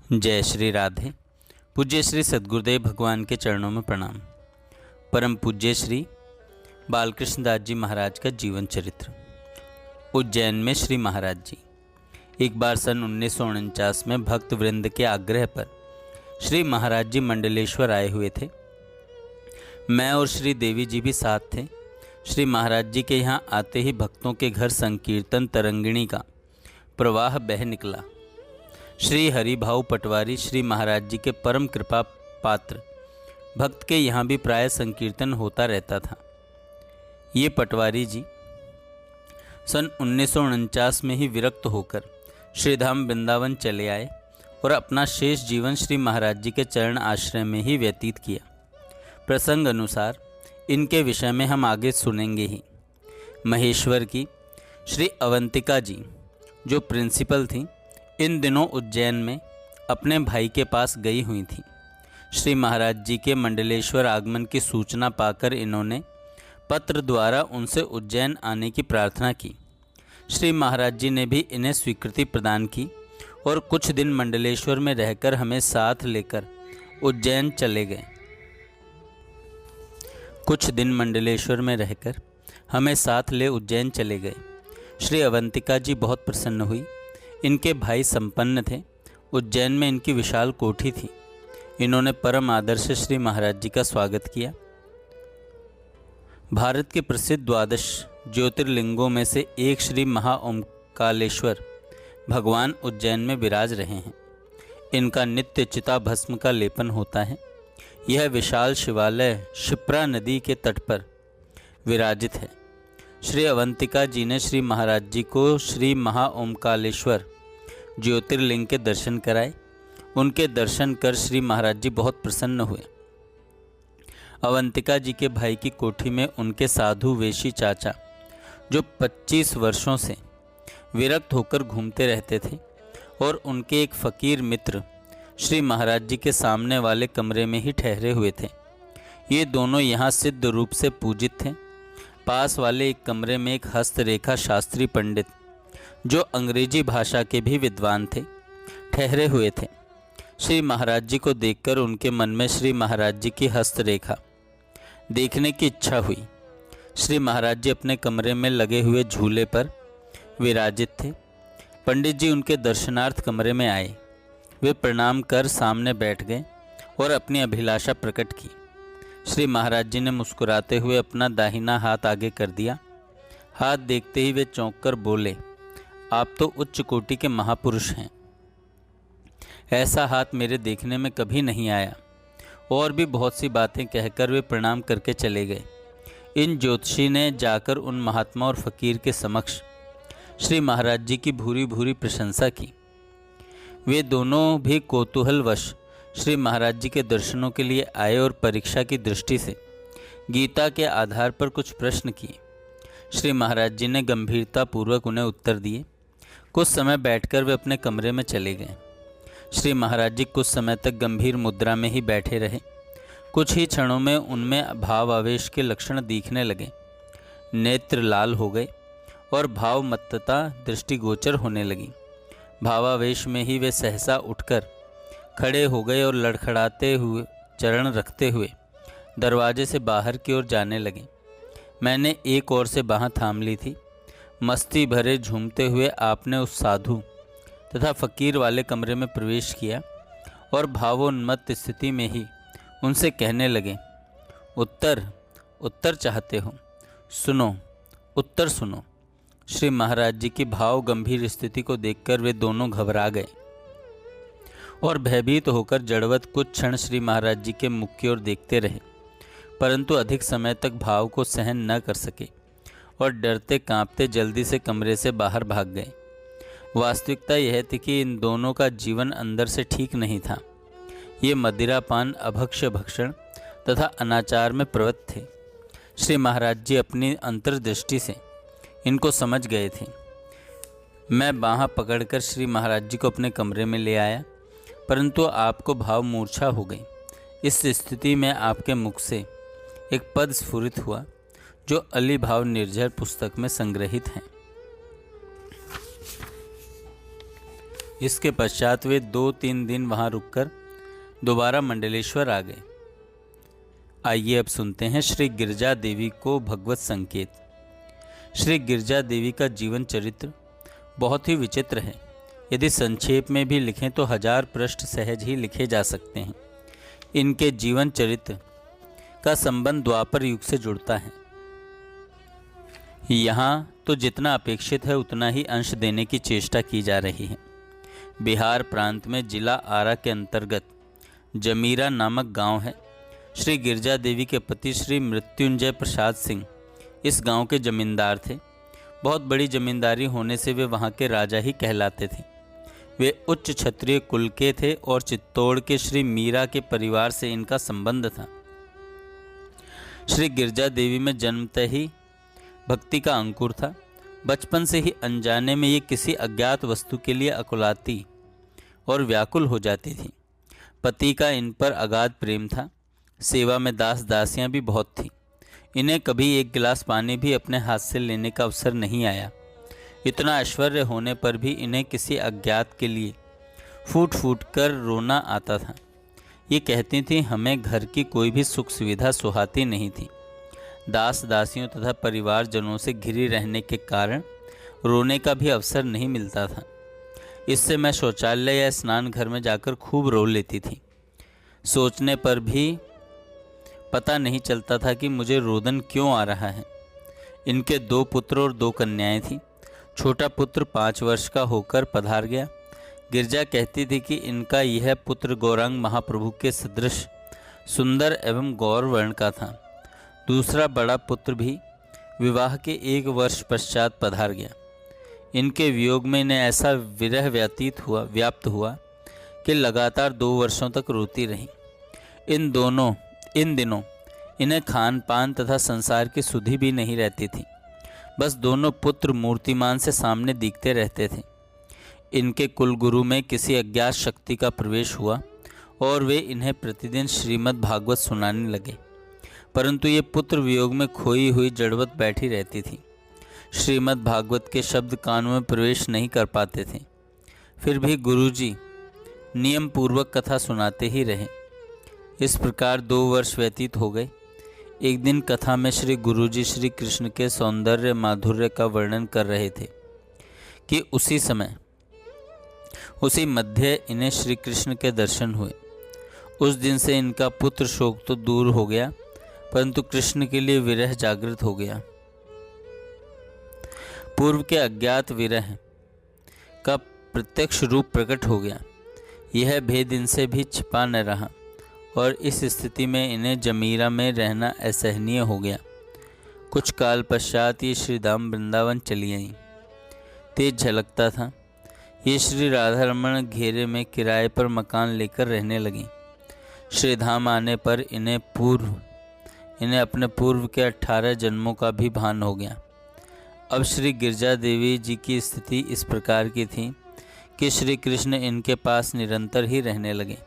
जय श्री राधे। पूज्य श्री सद्गुरुदेव भगवान के चरणों में प्रणाम। परम पूज्य श्री बालकृष्ण दास जी महाराज का जीवन चरित्र। उज्जैन में श्री महाराज जी एक बार सन 1949 में भक्त वृंद के आग्रह पर श्री महाराज जी मंडलेश्वर आए हुए थे। मैं और श्री देवी जी भी साथ थे। श्री महाराज जी के यहाँ आते ही भक्तों के घर संकीर्तन तरंगिणी का प्रवाह बह निकला। श्री हरिभाऊ पटवारी श्री महाराज जी के परम कृपा पात्र भक्त के यहाँ भी प्राय संकीर्तन होता रहता था। ये पटवारी जी सन 1949 में ही विरक्त होकर श्रीधाम वृंदावन चले आए और अपना शेष जीवन श्री महाराज जी के चरण आश्रय में ही व्यतीत किया। प्रसंग अनुसार इनके विषय में हम आगे सुनेंगे ही। महेश्वर की श्री अवंतिका जी जो प्रिंसिपल थी, इन दिनों उज्जैन में अपने भाई के पास गई हुई थी। श्री महाराज जी के मंडलेश्वर आगमन की सूचना पाकर इन्होंने पत्र द्वारा उनसे उज्जैन आने की प्रार्थना की। श्री महाराज जी ने भी इन्हें स्वीकृति प्रदान की और कुछ दिन मंडलेश्वर में रहकर हमें साथ लेकर उज्जैन चले गए। कुछ दिन मंडलेश्वर में रहकर हमें साथ ले उज्जैन चले गए। श्री अवंतिका जी बहुत प्रसन्न हुई। इनके भाई संपन्न थे। उज्जैन में इनकी विशाल कोठी थी। इन्होंने परम आदर से श्री महाराज जी का स्वागत किया। भारत के प्रसिद्ध द्वादश ज्योतिर्लिंगों में से एक श्री महाओंकालेश्वर भगवान उज्जैन में विराज रहे हैं। इनका नित्य चिता भस्म का लेपन होता है। यह विशाल शिवालय क्षिप्रा नदी के तट पर विराजित है। श्री अवंतिका जी ने श्री महाराज जी को श्री महाओंकालेश्वर ज्योतिर्लिंग के दर्शन कराए। उनके दर्शन कर श्री महाराज जी बहुत प्रसन्न हुए। अवंतिका जी के भाई की कोठी में उनके साधु वेशी चाचा जो 25 वर्षों से विरक्त होकर घूमते रहते थे और उनके एक फ़कीर मित्र श्री महाराज जी के सामने वाले कमरे में ही ठहरे हुए थे। ये दोनों यहाँ सिद्ध रूप से पूजित थे। पास वाले एक कमरे में एक हस्तरेखा शास्त्री पंडित जो अंग्रेजी भाषा के भी विद्वान थे ठहरे हुए थे। श्री महाराज जी को देखकर उनके मन में श्री महाराज जी की हस्तरेखा देखने की इच्छा हुई। श्री महाराज जी अपने कमरे में लगे हुए झूले पर विराजित थे। पंडित जी उनके दर्शनार्थ कमरे में आए। वे प्रणाम कर सामने बैठ गए और अपनी अभिलाषा प्रकट की। श्री महाराज जी ने मुस्कुराते हुए अपना दाहिना हाथ आगे कर दिया। हाथ देखते ही वे चौंक कर बोले, आप तो उच्च कोटि के महापुरुष हैं। ऐसा हाथ मेरे देखने में कभी नहीं आया। और भी बहुत सी बातें कहकर वे प्रणाम करके चले गए। इन ज्योतिषी ने जाकर उन महात्मा और फकीर के समक्ष श्री महाराज जी की भूरी भूरी प्रशंसा की। वे दोनों भी कौतूहलवश श्री महाराज जी के दर्शनों के लिए आए और परीक्षा की दृष्टि से गीता के आधार पर कुछ प्रश्न किए। श्री महाराज जी ने गंभीरतापूर्वक उन्हें उत्तर दिए। कुछ समय बैठकर वे अपने कमरे में चले गए। श्री महाराज जी कुछ समय तक गंभीर मुद्रा में ही बैठे रहे। कुछ ही क्षणों में उनमें भाव आवेश के लक्षण दिखने लगे। नेत्र लाल हो गए और भावमत्तता दृष्टिगोचर होने लगी। भावावेश में ही वे सहसा उठकर खड़े हो गए और लड़खड़ाते हुए चरण रखते हुए दरवाजे से बाहर की ओर जाने लगे। मैंने एक ओर से बाँह थाम ली थी। मस्ती भरे झूमते हुए आपने उस साधु तथा फकीर वाले कमरे में प्रवेश किया और भावोन्मत्त स्थिति में ही उनसे कहने लगे, उत्तर चाहते हो? सुनो, उत्तर सुनो। श्री महाराज जी की भाव गंभीर स्थिति को देखकर वे दोनों घबरा गए और भयभीत होकर जड़वत कुछ क्षण श्री महाराज जी के मुख की ओर देखते रहे, परंतु अधिक समय तक भाव को सहन न कर सके और डरते कांपते जल्दी से कमरे से बाहर भाग गए। वास्तविकता यह थी कि इन दोनों का जीवन अंदर से ठीक नहीं था। ये मदिरापान, अभक्ष्य भक्षण तथा अनाचार में प्रवृत्त थे। श्री महाराज जी अपनी अंतर्दृष्टि से इनको समझ गए थे। मैं बाँह पकड़कर श्री महाराज जी को अपने कमरे में ले आया, परंतु आपको भाव मूर्छा हो गई। इस स्थिति में आपके मुख से एक पद स्फुरित हुआ जो अली भाव निर्झर पुस्तक में संग्रहित है। इसके पश्चात वे 2-3 दिन वहां रुककर दोबारा मंडलेश्वर आ गए। आइए अब सुनते हैं श्री गिरजा देवी को भगवत संकेत। श्री गिरजा देवी का जीवन चरित्र बहुत ही विचित्र है। यदि संक्षेप में भी लिखें तो 1000 पृष्ठ सहज ही लिखे जा सकते हैं। इनके जीवन चरित्र का संबंध द्वापर युग से जुड़ता है। यहाँ तो जितना अपेक्षित है उतना ही अंश देने की चेष्टा की जा रही है। बिहार प्रांत में जिला आरा के अंतर्गत जमीरा नामक गांव है। श्री गिरजा देवी के पति श्री मृत्युंजय प्रसाद सिंह इस गांव के जमींदार थे। बहुत बड़ी जमींदारी होने से वे वहां के राजा ही कहलाते थे। वे उच्च क्षत्रिय कुल के थे और चित्तौड़ के श्री मीरा के परिवार से इनका संबंध था। श्री गिरजा देवी में जन्मतः ही भक्ति का अंकुर था। बचपन से ही अनजाने में ये किसी अज्ञात वस्तु के लिए अकुलाती और व्याकुल हो जाती थी। पति का इन पर अगाध प्रेम था। सेवा में दास दासियां भी बहुत थीं। इन्हें कभी एक गिलास पानी भी अपने हाथ से लेने का अवसर नहीं आया। इतना ऐश्वर्य होने पर भी इन्हें किसी अज्ञात के लिए फूट फूट कर रोना आता था। ये कहती थीं हमें घर की कोई भी सुख सुविधा सुहाती नहीं थी। दास दासियों तथा परिवारजनों से घिरी रहने के कारण रोने का भी अवसर नहीं मिलता था। इससे मैं शौचालय या स्नान घर में जाकर खूब रो लेती थी। सोचने पर भी पता नहीं चलता था कि मुझे रोदन क्यों आ रहा है। इनके 2 पुत्र और 2 कन्याएं थीं। छोटा पुत्र 5 वर्ष का होकर पधार गया। गिरजा कहती थी कि इनका यह पुत्र गौरांग महाप्रभु के सदृश सुंदर एवं गौर वर्ण का था। दूसरा बड़ा पुत्र भी विवाह के 1 वर्ष पश्चात पधार गया। इनके वियोग में इन्हें ऐसा विरह व्याप्त हुआ कि लगातार 2 वर्षों तक रोती रही। इन दिनों इन्हें खान पान तथा संसार की सुधि भी नहीं रहती थी। बस दोनों पुत्र मूर्तिमान से सामने दिखते रहते थे। इनके कुलगुरु में किसी अज्ञात शक्ति का प्रवेश हुआ और वे इन्हें प्रतिदिन श्रीमद् भागवत सुनाने लगे। परंतु ये पुत्र वियोग में खोई हुई जड़वत बैठी रहती थी। श्रीमद् भागवत के शब्द कानों में प्रवेश नहीं कर पाते थे। फिर भी गुरुजी नियम पूर्वक कथा सुनाते ही रहे। इस प्रकार 2 वर्ष व्यतीत हो गए। एक दिन कथा में श्री गुरुजी श्री कृष्ण के सौंदर्य माधुर्य का वर्णन कर रहे थे कि उसी मध्य इन्हें श्री कृष्ण के दर्शन हुए। उस दिन से इनका पुत्र शोक तो दूर हो गया, परंतु कृष्ण के लिए विरह जागृत हो गया। पूर्व के अज्ञात विरह का प्रत्यक्ष रूप प्रकट हो गया। यह भेद इनसे भी छिपा न रहा और इस स्थिति में इन्हें जमीरा में रहना असहनीय हो गया। कुछ काल पश्चात ये श्रीधाम वृंदावन चली आईं। तेज झलकता था। ये श्री राधा रमण घेरे में किराए पर मकान लेकर रहने लगी। श्रीधाम आने पर इन्हें अपने पूर्व के 18 जन्मों का भी भान हो गया। अब श्री गिरजा देवी जी की स्थिति इस प्रकार की थी कि श्री कृष्ण इनके पास निरंतर ही रहने लगे।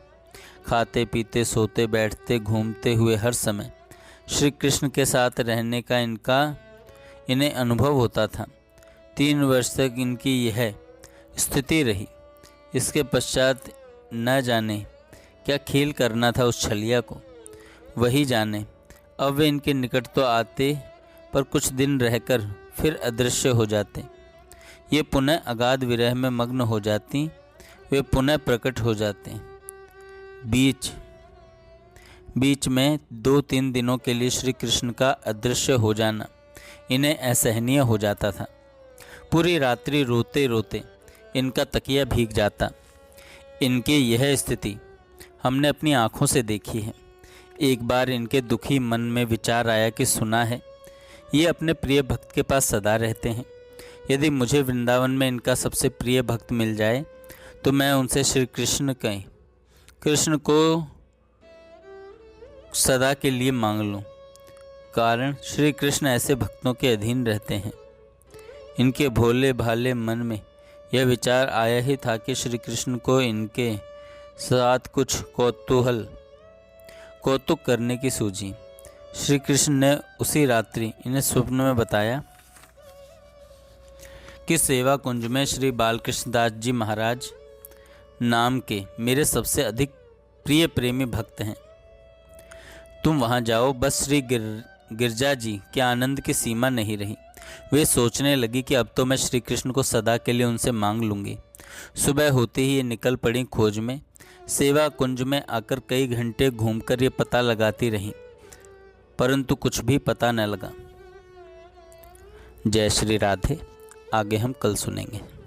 खाते पीते सोते बैठते घूमते हुए हर समय श्री कृष्ण के साथ रहने का इन्हें अनुभव होता था। 3 वर्ष तक इनकी यह स्थिति रही। इसके पश्चात न जाने क्या खेल करना था उस छलिया को, वही जाने। अब वे इनके निकट तो आते पर कुछ दिन रहकर फिर अदृश्य हो जाते। ये पुनः अगाध विरह में मग्न हो जाती। वे पुनः प्रकट हो जाते। बीच में 2-3 दिनों के लिए श्री कृष्ण का अदृश्य हो जाना इन्हें असहनीय हो जाता था। पूरी रात्रि रोते रोते इनका तकिया भीग जाता। इनकी यह स्थिति हमने अपनी आँखों से देखी है। एक बार इनके दुखी मन में विचार आया कि सुना है ये अपने प्रिय भक्त के पास सदा रहते हैं। यदि मुझे वृंदावन में इनका सबसे प्रिय भक्त मिल जाए तो मैं उनसे श्री कृष्ण को सदा के लिए मांग लूं। कारण श्री कृष्ण ऐसे भक्तों के अधीन रहते हैं। इनके भोले भाले मन में यह विचार आया ही था कि श्री कृष्ण को इनके साथ कुछ कौतुक करने की सूझी। श्री कृष्ण ने उसी रात्रि इन्हें स्वप्न में बताया कि सेवा कुंज में श्री बालकृष्ण दास जी महाराज नाम के मेरे सबसे अधिक प्रिय प्रेमी भक्त हैं। तुम वहाँ जाओ। बस श्री गिरजा जी के आनंद की सीमा नहीं रही। वे सोचने लगी कि अब तो मैं श्री कृष्ण को सदा के लिए उनसे मांग लूँगी। सुबह होते ही ये निकल पड़ी खोज में। सेवा कुंज में आकर कई घंटे घूमकर ये पता लगाती रहीं, परंतु कुछ भी पता न लगा। जय श्री राधे। आगे हम कल सुनेंगे।